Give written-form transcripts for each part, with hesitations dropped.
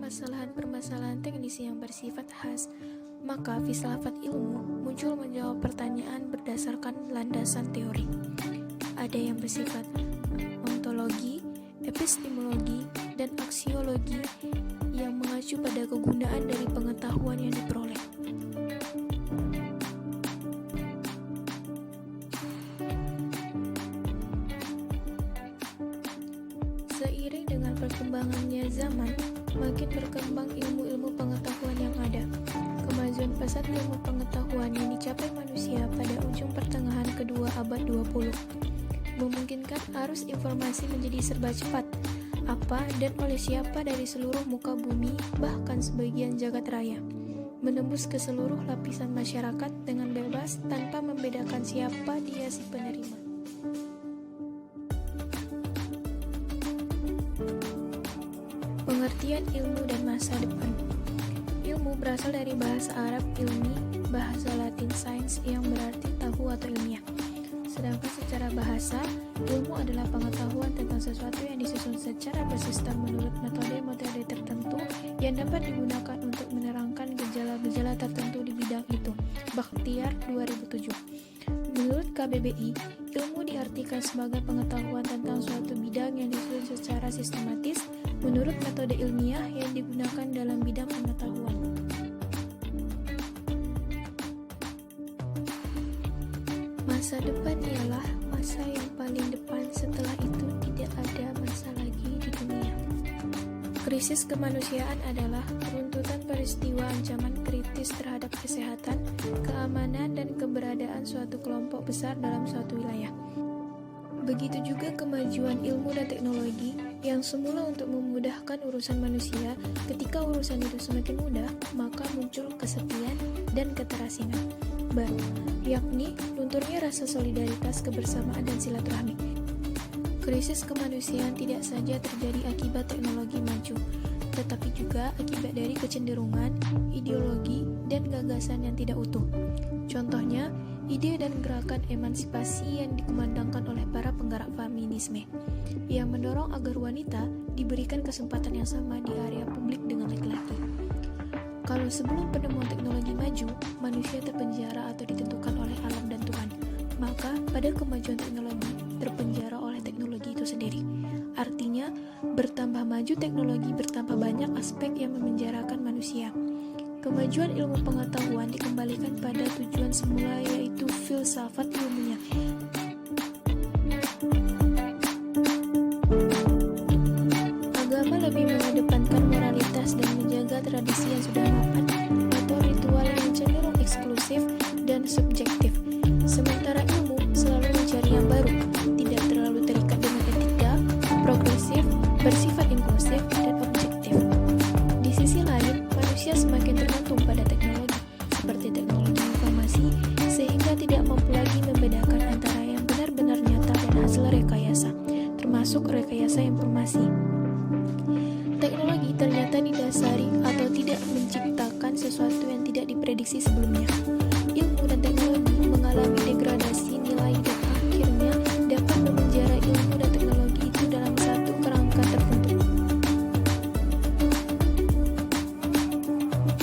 permasalahan-permasalahan teknis yang bersifat khas, maka filsafat ilmu muncul menjawab pertanyaan berdasarkan landasan teori. Ada yang bersifat ontologi, epistemologi, dan aksiologi yang mengacu pada kegunaan dari pengetahuan yang diperoleh. Seiring dengan perkembangannya zaman, makin berkembang ilmu-ilmu pengetahuan yang ada. Kemajuan pesat ilmu pengetahuan yang dicapai manusia pada ujung pertengahan kedua abad 20 memungkinkan arus informasi menjadi serba cepat, apa dan oleh siapa dari seluruh muka bumi, bahkan sebagian jagat raya, menembus ke seluruh lapisan masyarakat dengan bebas tanpa membedakan siapa dia si penerima. Pengertian ilmu dan masa depan. Ilmu berasal dari bahasa Arab ilmi, bahasa Latin sains yang berarti tahu atau ilmiah. Sedangkan secara bahasa, ilmu adalah pengetahuan tentang sesuatu yang disusun secara bersistem menurut metode-metode tertentu yang dapat digunakan untuk menerangkan gejala-gejala tertentu di bidang itu. Bakhtiar 2007. Menurut KBBI, ilmu diartikan sebagai pengetahuan tentang suatu bidang yang disusun secara sistematis menurut metode ilmiah yang digunakan dalam bidang pengetahuan. Masa depan ialah masa yang paling depan, setelah itu tidak ada masa lagi di dunia. Krisis kemanusiaan adalah runtutan peristiwa ancaman kritis terhadap kesehatan, keamanan, dan keberadaan suatu kelompok besar dalam suatu wilayah. Begitu juga kemajuan ilmu dan teknologi yang semula untuk memudahkan urusan manusia, ketika urusan itu semakin mudah, maka muncul kesepian dan keterasingan, yakni lunturnya rasa solidaritas, kebersamaan, dan silaturahmi. Krisis kemanusiaan tidak saja terjadi akibat teknologi maju, tetapi juga akibat dari kecenderungan, ideologi, dan gagasan yang tidak utuh. Contohnya, ide dan gerakan emansipasi yang dikumandangkan oleh para penggerak feminisme, yang mendorong agar wanita diberikan kesempatan yang sama di area publik dengan laki-laki. Kalau sebelum penemuan teknologi maju, manusia terpenjara atau ditentukan oleh alam dan Tuhan, maka pada kemajuan teknologi terpenjara oleh teknologi itu sendiri. Artinya, bertambah maju teknologi, bertambah banyak aspek yang memenjarakan manusia. Kemajuan ilmu pengetahuan dikembalikan pada tujuan semula, yaitu filsafat ilmunya. Agama lebih mengedepankan moralitas dan menjaga tradisi yang sudah mapan, atau ritual yang cenderung eksklusif dan subjektif. Sementara ilmu selalu mencari yang baru, tidak terlalu terikat dengan etika, progresif, bersifat inklusif, dan objektif. Di sisi lain, manusia semakin tergantung pada teknologi, seperti teknologi informasi, sehingga tidak mampu lagi membedakan antara yang benar-benar nyata dan hasil rekayasa, termasuk rekayasa informasi. Teknologi ternyata didasari atau tidak menciptakan sesuatu yang tidak diprediksi sebelumnya. Ilmu dan teknologi mengalami degradasi nilai dan akhirnya dapat memenjara ilmu dan teknologi itu dalam satu kerangka tertentu.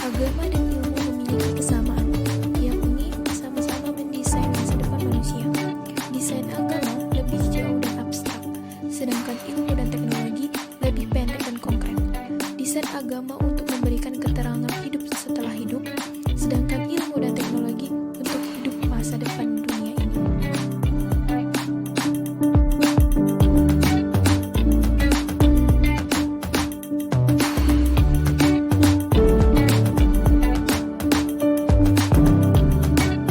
Agama dan ilmu memiliki kesamaan, yakni sama-sama mendesain masa depan manusia. Desain agama lebih jauh dan abstrak, sedangkan ilmu dan teknologi lebih pendek dan konkret. Desain agama untuk memberikan keterangan hidup setelah hidup,